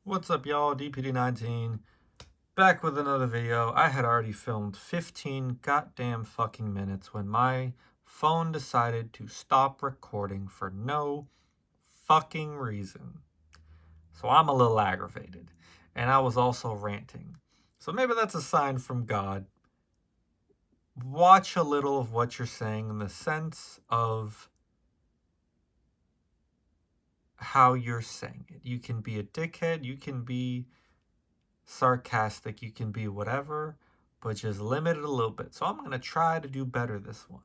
What's up, y'all? DPD19 back with another video. I had already filmed 15 goddamn fucking minutes when my phone decided to stop recording for no fucking reason. So I'm a little aggravated. And I was also ranting. So maybe that's a sign from God. Watch a little of what you're saying in the sense of how you're saying it. You can be a dickhead, you can be sarcastic, you can be whatever, but just limit it a little bit. So I'm going to try to do better this one.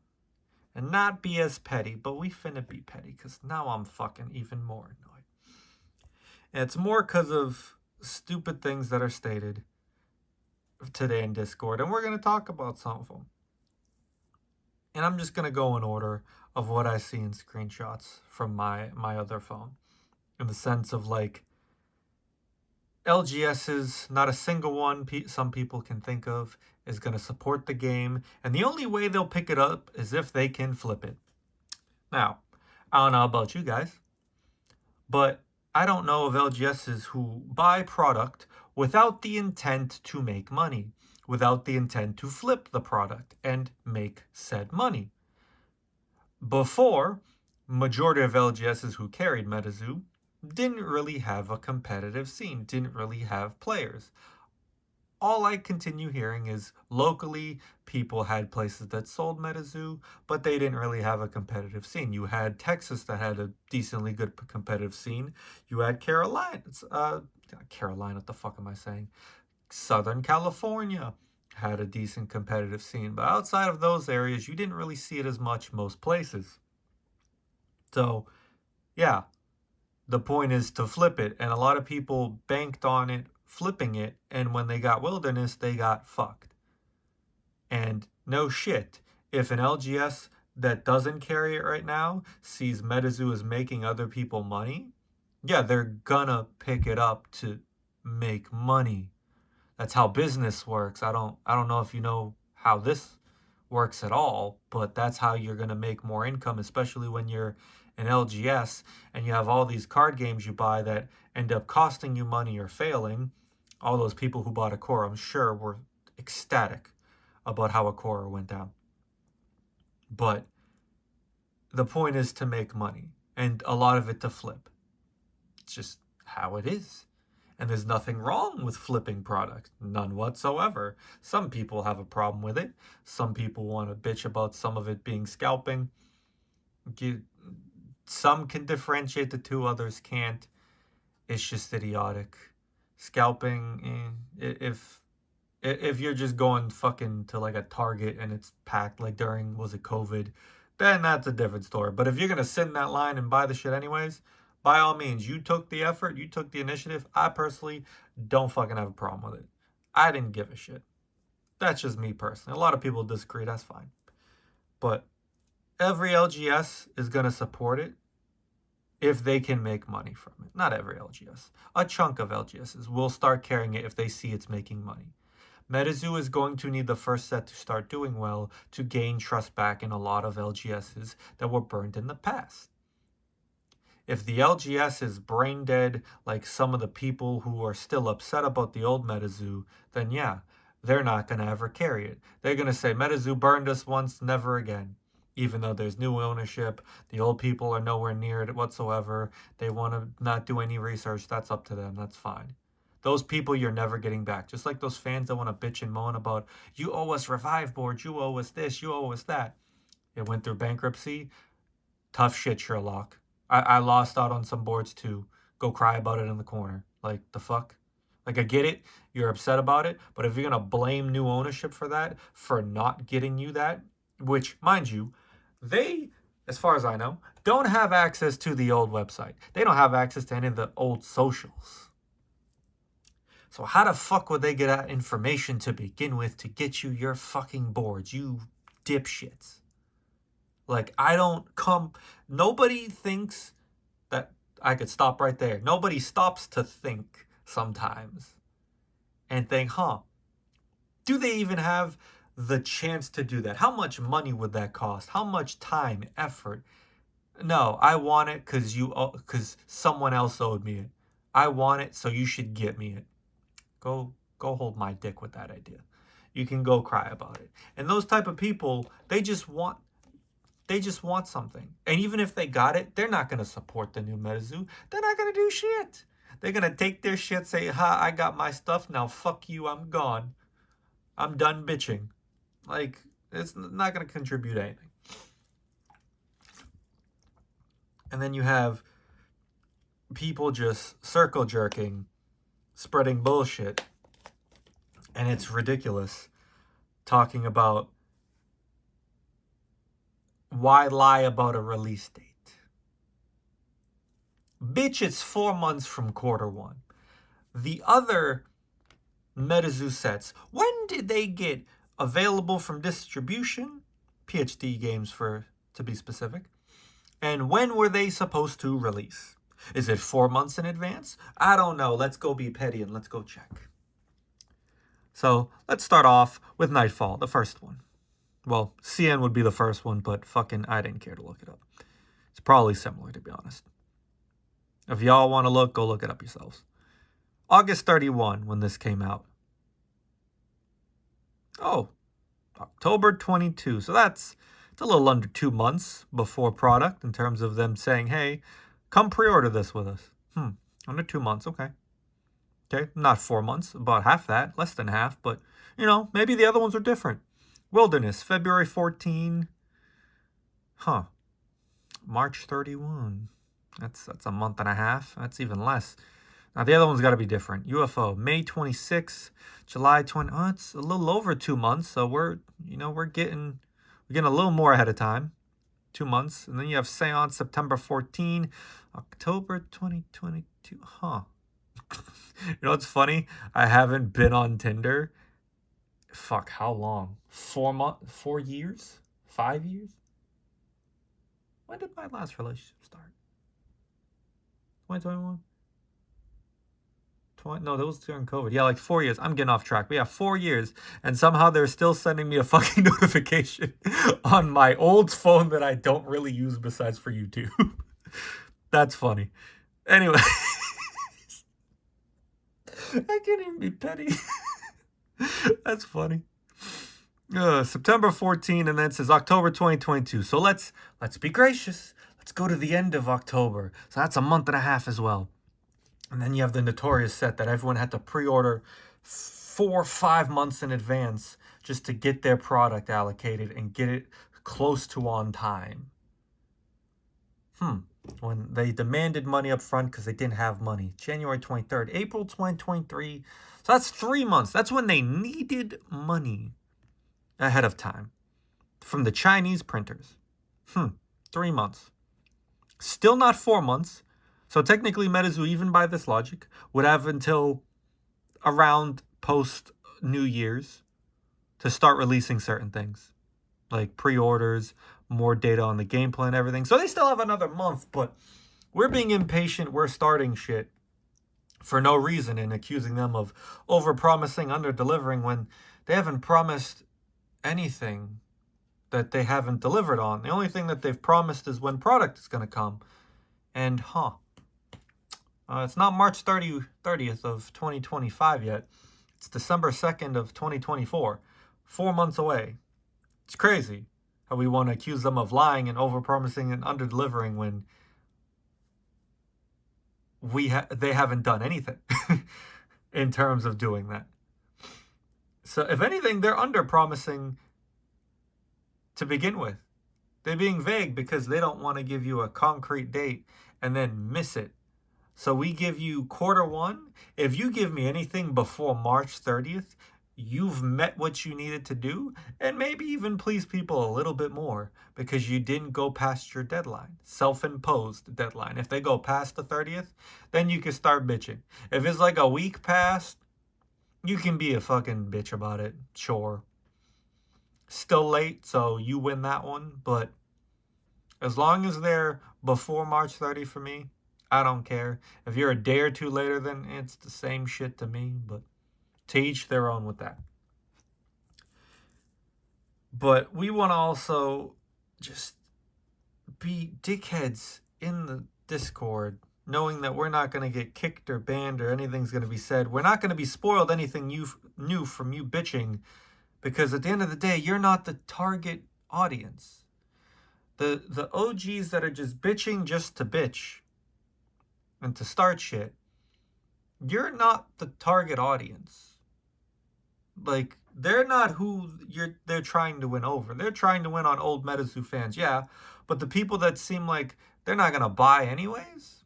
And not be as petty, but we finna be petty, because now I'm fucking even more annoyed. And it's more because of stupid things that are stated today in Discord, and we're going to talk about some of them. And I'm just going to go in order of what I see in screenshots from my other phone. In the sense of like, LGS's, not a single one some people can think of is going to support the game, and the only way they'll pick it up is if they can flip it. Now, I don't know about you guys, but I don't know of LGS's who buy product without the intent to make money, without the intent to flip the product and make said money. Before, majority of LGS's who carried MetaZoo didn't really have a competitive scene, didn't really have players. All I continue hearing is locally people had places that sold MetaZoo, but they didn't really have a competitive scene. You had Texas that had a decently good competitive scene. You had Carolina, what the fuck am I saying? Southern California had a decent competitive scene, but outside of those areas, you didn't really see it as much most places. So, yeah, the point is to flip it, and a lot of people banked on it flipping it, and when they got Wilderness, they got fucked. And no shit, if an LGS that doesn't carry it right now sees MetaZoo as making other people money, yeah, they're gonna pick it up to make money. That's how business works. I don't know if you know how this works at all, but that's how you're going to make more income, especially when you're an LGS and you have all these card games you buy that end up costing you money or failing. All those people who bought a core, I'm sure, were ecstatic about how a core went down. But the point is to make money, and a lot of it to flip. It's just how it is. And there's nothing wrong with flipping product. None whatsoever. Some people have a problem with it. Some people want to bitch about some of it being scalping. Some can differentiate the two, others can't. It's just idiotic. Scalping, if you're just going fucking to like a Target and it's packed like during, was it COVID, then that's a different story. But if you're going to sit in that line and buy the shit anyways, by all means, you took the effort, you took the initiative. I personally don't fucking have a problem with it. I didn't give a shit. That's just me personally. A lot of people disagree, that's fine. But every LGS is going to support it if they can make money from it. Not every LGS. A chunk of LGSs will start carrying it if they see it's making money. MetaZoo is going to need the first set to start doing well to gain trust back in a lot of LGSs that were burned in the past. If the LGS is brain dead like some of the people who are still upset about the old MetaZoo, then yeah, they're not going to ever carry it. They're going to say MetaZoo burned us once, never again. Even though there's new ownership, the old people are nowhere near it whatsoever. They want to not do any research. That's up to them. That's fine. Those people you're never getting back. Just like those fans that want to bitch and moan about, you owe us Revive boards, you owe us this, you owe us that. It went through bankruptcy. Tough shit, Sherlock. I lost out on some boards too. Go cry about it in the corner. Like, the fuck? Like, I get it. You're upset about it. But if you're going to blame new ownership for that, for not getting you that, which, mind you, they, as far as I know, don't have access to the old website. They don't have access to any of the old socials. So how the fuck would they get that information to begin with to get you your fucking boards, you dipshits? Like, nobody thinks that I could stop right there. Nobody stops to think sometimes and think, do they even have the chance to do that? How much money would that cost? How much time, effort? No, I want it because someone else owed me it. I want it, so you should get me it. Go hold my dick with that idea. You can go cry about it. And those type of people, they just want something. And even if they got it, they're not going to support the new MetaZoo. They're not going to do shit. They're going to take their shit, say, ha, I got my stuff, now fuck you, I'm gone. I'm done bitching. Like, it's not going to contribute anything. And then you have people just circle jerking, spreading bullshit. And it's ridiculous. Talking about why lie about a release date. Bitch, it's 4 months from Q1. The other MetaZoo sets, when did they get available from distribution? PhD games, to be specific. And when were they supposed to release? Is it 4 months in advance? I don't know. Let's go be petty and let's go check. So let's start off with Nightfall, the first one. Well, CN would be the first one, but fucking I didn't care to look it up. It's probably similar, to be honest. If y'all want to look, go look it up yourselves. August 31, when this came out. Oh, October 22. So it's a little under 2 months before product in terms of them saying, hey, come pre-order this with us. Under 2 months, okay. Okay, not 4 months, about half that, less than half, but, maybe the other ones are different. Wilderness, February 14. March 31. That's a month and a half. That's even less. Now, the other one's got to be different. UFO, May 26, July 20. Oh, it's a little over 2 months, so we're getting a little more ahead of time. 2 months. And then you have Seance, September 14, October 2022. It's funny? I haven't been on Tinder. Fuck, how long? 4 months? 4 years? 5 years? When did my last relationship start? 2021? No, that was during COVID. Yeah, like 4 years. I'm getting off track. But yeah, 4 years. And somehow they're still sending me a fucking notification on my old phone that I don't really use besides for YouTube. That's funny. Anyway. I can't even be petty. That's funny. September 14, and then it says October 2022. So let's be gracious. Let's go to the end of October. So that's a month and a half as well. And then you have the notorious set that everyone had to pre-order 4 or 5 months in advance just to get their product allocated and get it close to on time. When they demanded money up front because they didn't have money. January 23rd, April 2023. So that's 3 months. That's when they needed money ahead of time from the Chinese printers. 3 months. Still not 4 months. So technically, MetaZoo, even by this logic, would have until around post New Year's to start releasing certain things. Like pre-orders, more data on the gameplay and everything. So they still have another month, but we're being impatient. We're starting shit for no reason and accusing them of over-promising, under-delivering when they haven't promised anything that they haven't delivered on. The only thing that they've promised is when product is going to come. And, it's not March 30th of 2025 yet. It's December 2nd of 2024. 4 months away. It's crazy how we want to accuse them of lying and over-promising and under-delivering when they haven't done anything in terms of doing that. So if anything, they're under-promising to begin with. They're being vague because they don't want to give you a concrete date and then miss it. So we give you Q1. If you give me anything before March 30th, you've met what you needed to do and maybe even please people a little bit more because you didn't go past your deadline, self-imposed deadline. If they go past the 30th, then you can start bitching. If it's like a week past, you can be a fucking bitch about it, sure. Still late, so you win that one, but as long as they're before March 30 for me, I don't care. If you're a day or two later, then it's the same shit to me, but to each their own with that. But we want to also just be dickheads in the Discord, knowing that we're not going to get kicked or banned or anything's going to be said. We're not going to be spoiled anything new from you bitching, because at the end of the day, you're not the target audience. The OGs that are just bitching just to bitch and to start shit, you're not the target audience. Like, they're not who they're trying to win over. They're trying to win on old MetaZoo fans, yeah, but the people that seem like they're not gonna buy anyways,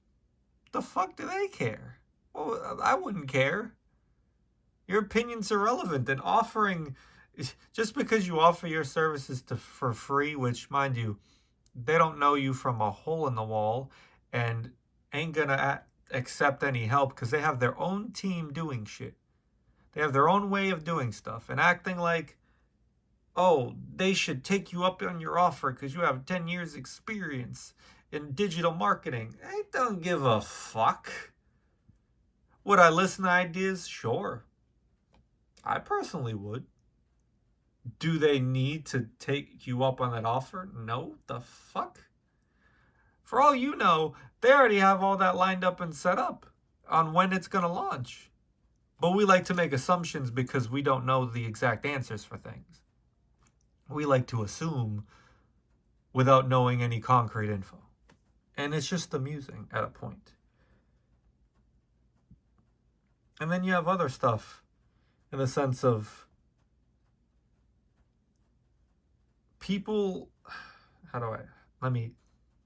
the fuck do they care? Well, I wouldn't care. Your opinion's irrelevant, and offering, just because you offer your services for free, which, mind you, they don't know you from a hole in the wall and ain't gonna accept any help because they have their own team doing shit. They have their own way of doing stuff and acting like, oh, they should take you up on your offer because you have 10 years experience in digital marketing. I don't give a fuck. Would I listen to ideas? Sure. I personally would. Do they need to take you up on that offer? No. The fuck? For all you know, they already have all that lined up and set up on when it's going to launch. But we like to make assumptions because we don't know the exact answers for things. We like to assume without knowing any concrete info. And it's just amusing at a point. And then you have other stuff in the sense of people, let me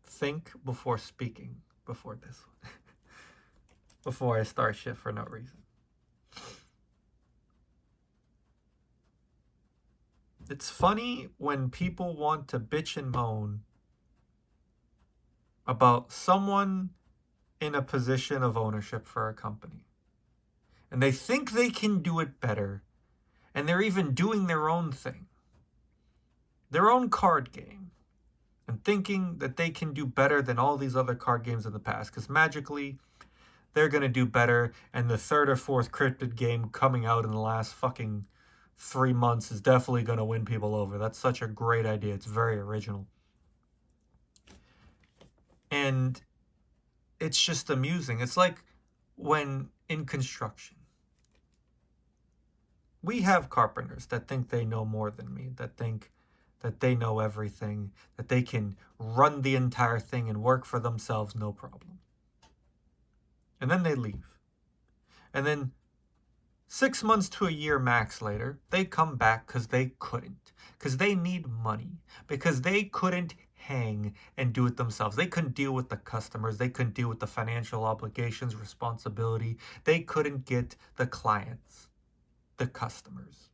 think before speaking before this one. Before I start shit for no reason. It's funny when people want to bitch and moan about someone in a position of ownership for a company. And they think they can do it better. And they're even doing their own thing. Their own card game. And thinking that they can do better than all these other card games in the past. Because magically, they're going to do better. And the third or fourth cryptid game coming out in the last fucking 3 months is definitely going to win people over. That's such a great idea. It's very original. And it's just amusing. It's like when in construction, we have carpenters that think they know more than me, that think that they know everything, that they can run the entire thing and work for themselves, no problem. And then they leave. And then 6 months to a year max later, they come back because they couldn't. Because they need money. Because they couldn't hang and do it themselves. They couldn't deal with the customers. They couldn't deal with the financial obligations, responsibility. They couldn't get the clients, the customers.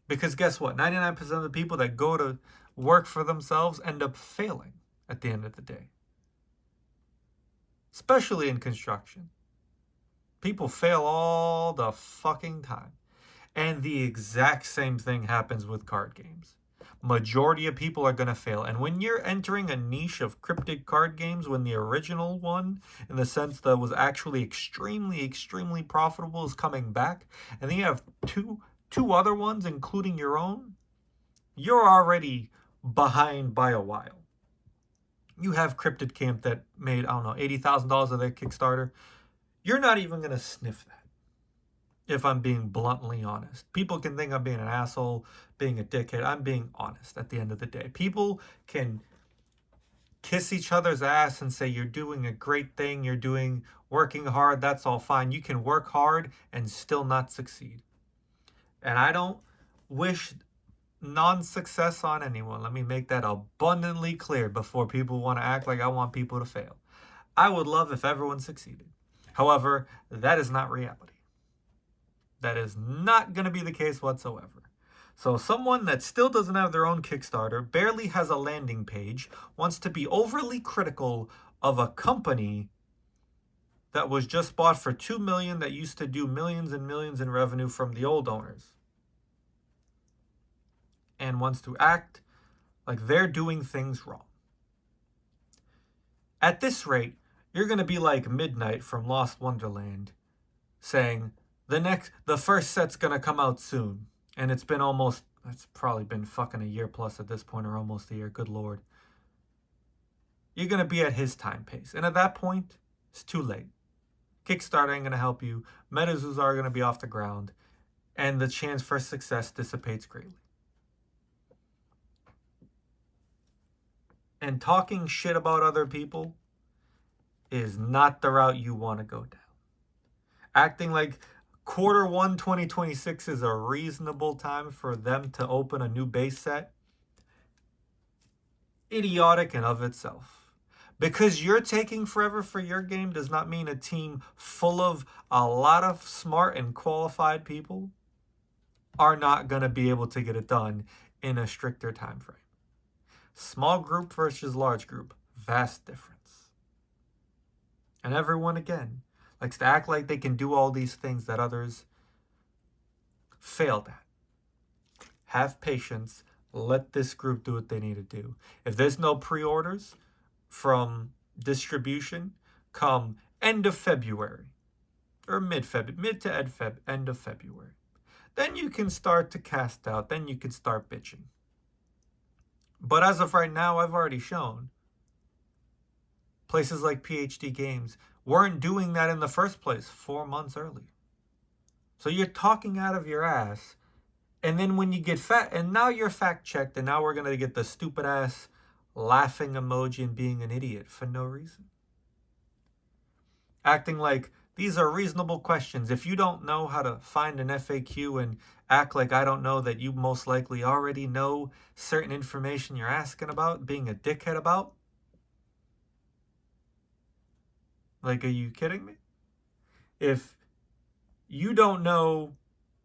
Because guess what? 99% of the people that go to work for themselves end up failing at the end of the day. Especially in construction. People fail all the fucking time. And the exact same thing happens with card games. Majority of people are going to fail. And when you're entering a niche of cryptic card games, when the original one, in the sense that was actually extremely, extremely profitable, is coming back, and then you have two other ones, including your own, you're already behind by a while. You have Cryptid Camp that made, $80,000 of their Kickstarter. You're not even going to sniff that, if I'm being bluntly honest. People can think I'm being an asshole, being a dickhead. I'm being honest at the end of the day. People can kiss each other's ass and say, you're doing a great thing, you're working hard, that's all fine. You can work hard and still not succeed. And I don't wish non-success on anyone. Let me make that abundantly clear before people want to act like I want people to fail. I would love if everyone succeeded. However, that is not reality. That is not going to be the case whatsoever. So someone that still doesn't have their own Kickstarter, barely has a landing page, wants to be overly critical of a company that was just bought for $2 million that used to do millions and millions in revenue from the old owners, and wants to act like they're doing things wrong. At this rate, you're going to be like Midnight from Lost Wonderland saying, the first set's going to come out soon. And it's probably been fucking a year plus at this point, or almost a year. Good Lord. you're going to be at his time pace. And at that point, it's too late. Kickstarter ain't going to help you. MetaZoo's are going to be off the ground. And the chance for success dissipates greatly. And talking shit about other people is not the route you want to go down. Acting like Q1 2026 is a reasonable time for them to open a new base set, idiotic in of itself. Because you're taking forever for your game does not mean a team full of a lot of smart and qualified people are not going to be able to get it done in a stricter time frame. Small group versus large group, vast difference. And everyone, again, likes to act like they can do all these things that others failed at. Have patience. Let this group do what they need to do. If there's no pre-orders from distribution, come end of February or mid to end of February, then you can start to cast out. Then you can start bitching. But as of right now, I've already shown places like PhD Games weren't doing that in the first place 4 months early. So you're talking out of your ass. And then when you get and now you're fact checked, and now we're going to get the stupid ass laughing emoji and being an idiot for no reason. Acting like these are reasonable questions. If you don't know how to find an FAQ and act like I don't know that you most likely already know certain information you're asking about, being a dickhead about. Like, are you kidding me? If you don't know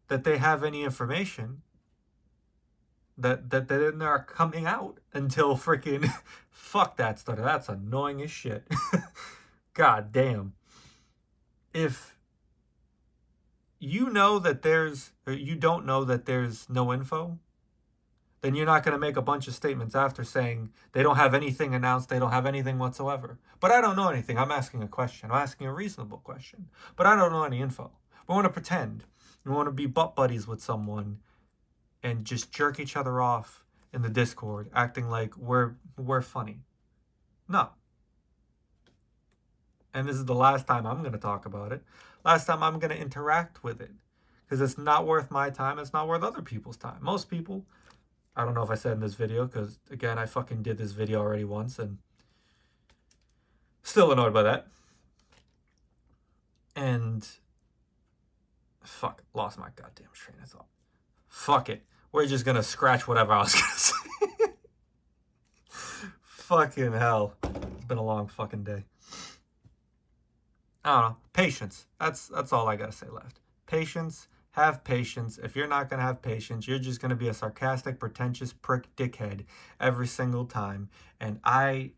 that they have any information that they're coming out until freaking fuck that stuff. That's annoying as shit. God damn. If you know that you don't know that there's no info, then you're not going to make a bunch of statements after saying they don't have anything announced, they don't have anything whatsoever. But I don't know anything. I'm asking a question. I'm asking a reasonable question. But I don't know any info. We want to pretend. We want to be butt buddies with someone and just jerk each other off in the Discord, acting like we're funny. No. And this is the last time I'm going to talk about it. Last time I'm going to interact with it. Because it's not worth my time. It's not worth other people's time. Most people, I don't know if I said in this video, because, again, I fucking did this video already once, and still annoyed by that. And, fuck, lost my goddamn train of thought. Fuck it. We're just going to scratch whatever I was going to say. Fucking hell. It's been a long fucking day. I don't know. Patience. That's all I gotta say left. Patience. Have patience. If you're not gonna have patience, you're just gonna be a sarcastic, pretentious prick dickhead every single time. And I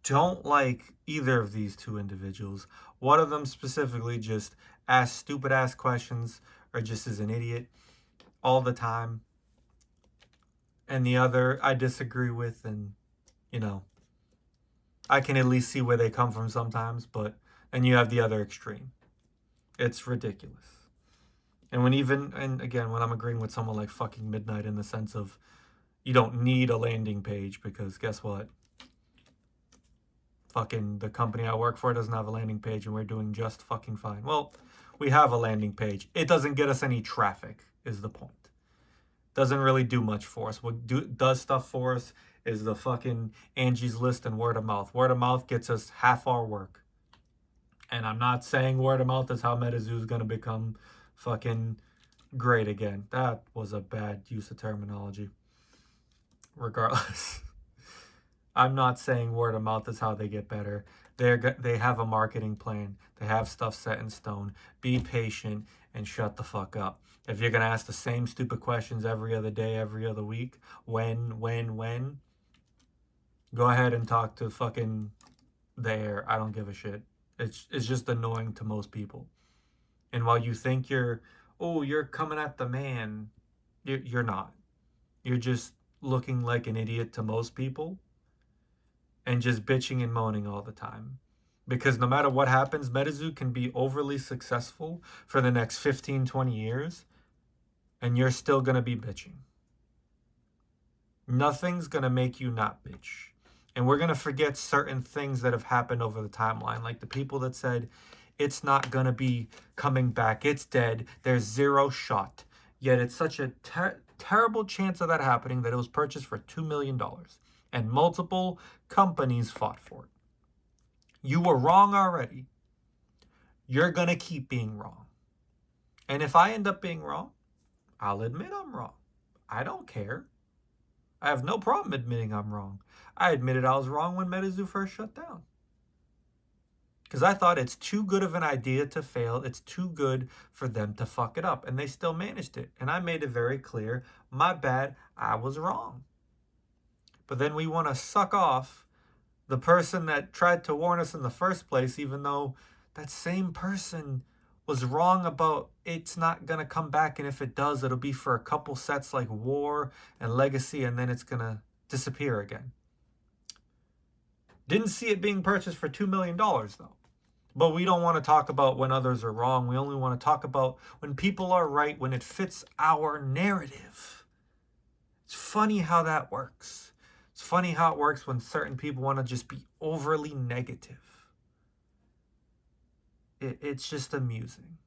don't like either of these two individuals. One of them specifically just asks stupid ass questions or just is an idiot all the time. And the other I disagree with, and you know, I can at least see where they come from sometimes, but and you have the other extreme. It's ridiculous. And again, when I'm agreeing with someone like fucking Midnight in the sense of you don't need a landing page, because guess what? Fucking the company I work for doesn't have a landing page and we're doing just fucking fine. Well, we have a landing page. It doesn't get us any traffic, is the point. Doesn't really do much for us. What does stuff for us is the fucking Angie's List and word of mouth. Word of mouth gets us half our work. And I'm not saying word of mouth is how MetaZoo's going to become fucking great again. That was a bad use of terminology. Regardless. I'm not saying word of mouth is how they get better. They have a marketing plan. They have stuff set in stone. Be patient and shut the fuck up. If you're going to ask the same stupid questions every other day, every other week, when, go ahead and talk to fucking there. I don't give a shit. It's just annoying to most people. And while you think you're coming at the man, you're not. You're just looking like an idiot to most people and just bitching and moaning all the time. Because no matter what happens, MetaZoo can be overly successful for the next 15, 20 years, and you're still going to be bitching. Nothing's going to make you not bitch. And we're going to forget certain things that have happened over the timeline. Like the people that said, it's not going to be coming back. It's dead. There's zero shot. Yet it's such a terrible chance of that happening that it was purchased for $2 million. And multiple companies fought for it. You were wrong already. You're going to keep being wrong. And if I end up being wrong, I'll admit I'm wrong. I don't care. I have no problem admitting I'm wrong. I admitted I was wrong when MetaZoo first shut down. Because I thought it's too good of an idea to fail. It's too good for them to fuck it up. And they still managed it. And I made it very clear, my bad, I was wrong. But then we want to suck off the person that tried to warn us in the first place, even though that same person was wrong about it's not going to come back. And if it does, it'll be for a couple sets like War and Legacy, and then it's going to disappear again. Didn't see it being purchased for $2 million, though. But we don't want to talk about when others are wrong. We only want to talk about when people are right, when it fits our narrative. It's funny how that works. It's funny how it works when certain people want to just be overly negative. It's just amusing.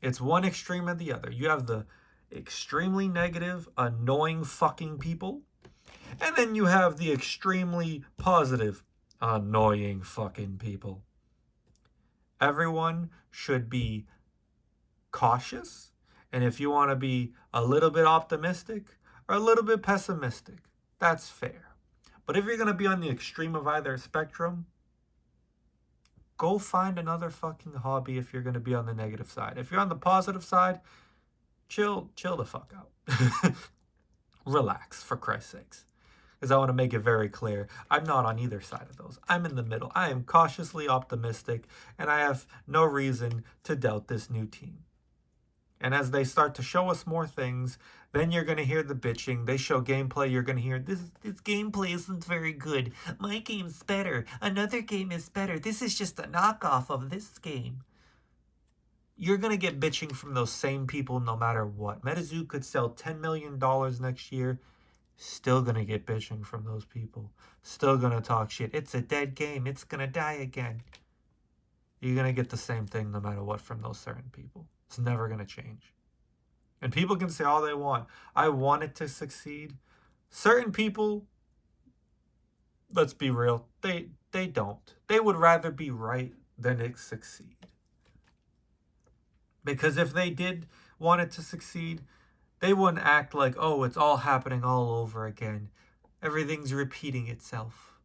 It's one extreme or the other. You have the extremely negative, annoying fucking people. And then you have the extremely positive, annoying fucking people. Everyone should be cautious. And if you want to be a little bit optimistic or a little bit pessimistic, that's fair. But if you're going to be on the extreme of either spectrum, go find another fucking hobby if you're going to be on the negative side. If you're on the positive side, chill the fuck out. Relax, for Christ's sakes. Because I want to make it very clear, I'm not on either side of those. I'm in the middle. I am cautiously optimistic, and I have no reason to doubt this new team. And as they start to show us more things, then you're going to hear the bitching. They show gameplay, you're going to hear, this gameplay isn't very good. My game's better. Another game is better. This is just a knockoff of this game. You're going to get bitching from those same people no matter what. MetaZoo could sell $10 million next year. Still going to get bitching from those people. Still going to talk shit. It's a dead game. It's going to die again. You're going to get the same thing no matter what from those certain people. It's never going to change. And people can say all they want. I want it to succeed. Certain people, let's be real, they don't. They would rather be right than it succeed. Because if they did want it to succeed, they wouldn't act like, oh, it's all happening all over again. Everything's repeating itself.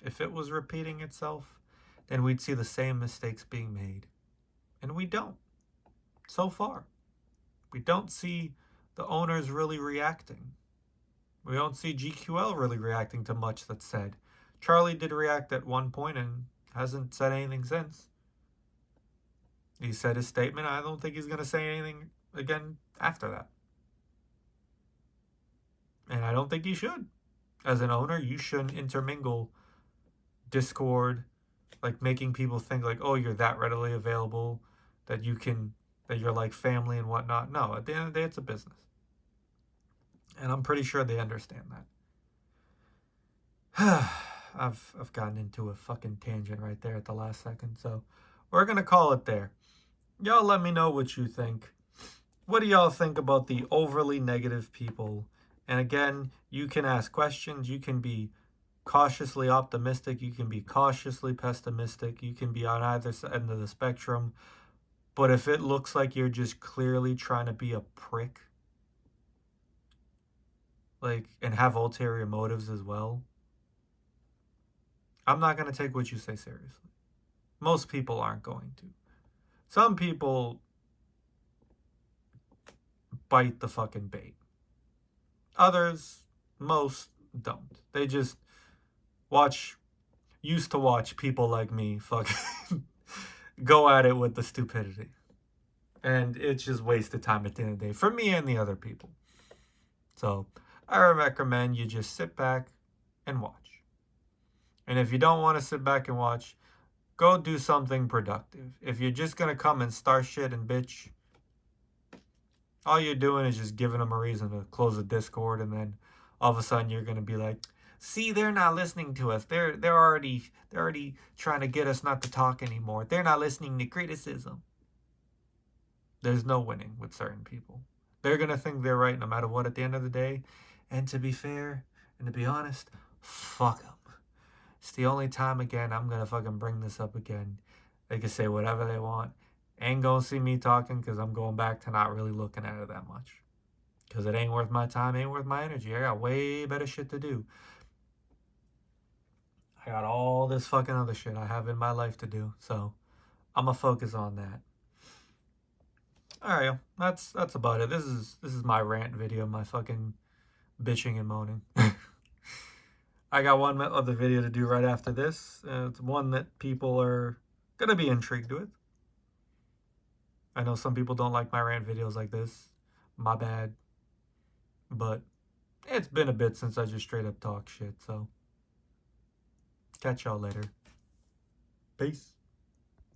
If it was repeating itself, then we'd see the same mistakes being made. And we don't. So far. We don't see the owners really reacting. We don't see GQL really reacting to much that's said. Charlie did react at one point and hasn't said anything since. He said his statement. I don't think he's going to say anything again after that. And I don't think you should. As an owner, you shouldn't intermingle Discord, like making people think like, oh, you're that readily available, that you're like family and whatnot. No, at the end of the day, it's a business. And I'm pretty sure they understand that. I've gotten into a fucking tangent right there at the last second, so we're going to call it there. Y'all let me know what you think. What do y'all think about the overly negative people? And again, you can ask questions. You can be cautiously optimistic. You can be cautiously pessimistic. You can be on either end of the spectrum. But if it looks like you're just clearly trying to be a prick, like, and have ulterior motives as well, I'm not going to take what you say seriously. Most people aren't going to. Some people bite the fucking bait. Others, most don't. They just used to watch people like me fucking go at it with the stupidity. And it's just wasted time at the end of the day for me and the other people. So I recommend you just sit back and watch. And if you don't want to sit back and watch, go do something productive. If you're just going to come and start shit and bitch, all you're doing is just giving them a reason to close the Discord, and then all of a sudden you're going to be like, See, they're not listening to us. They're already trying to get us not to talk anymore. They're not listening to criticism. There's no winning with certain people. They're gonna think they're right no matter what at the end of the day. And to be fair and to be honest, fuck them. It's the only time again I'm gonna fucking bring this up again. They can say whatever they want. Ain't gonna see me talking because I'm going back to not really looking at it that much. Because it ain't worth my time, ain't worth my energy. I got way better shit to do. I got all this fucking other shit I have in my life to do. So I'm gonna focus on that. Alright, that's about it. This is my rant video, my fucking bitching and moaning. I got one other video to do right after this. It's one that people are gonna be intrigued with. I know some people don't like my rant videos like this. My bad. But it's been a bit since I just straight up talk shit, so catch y'all later. Peace.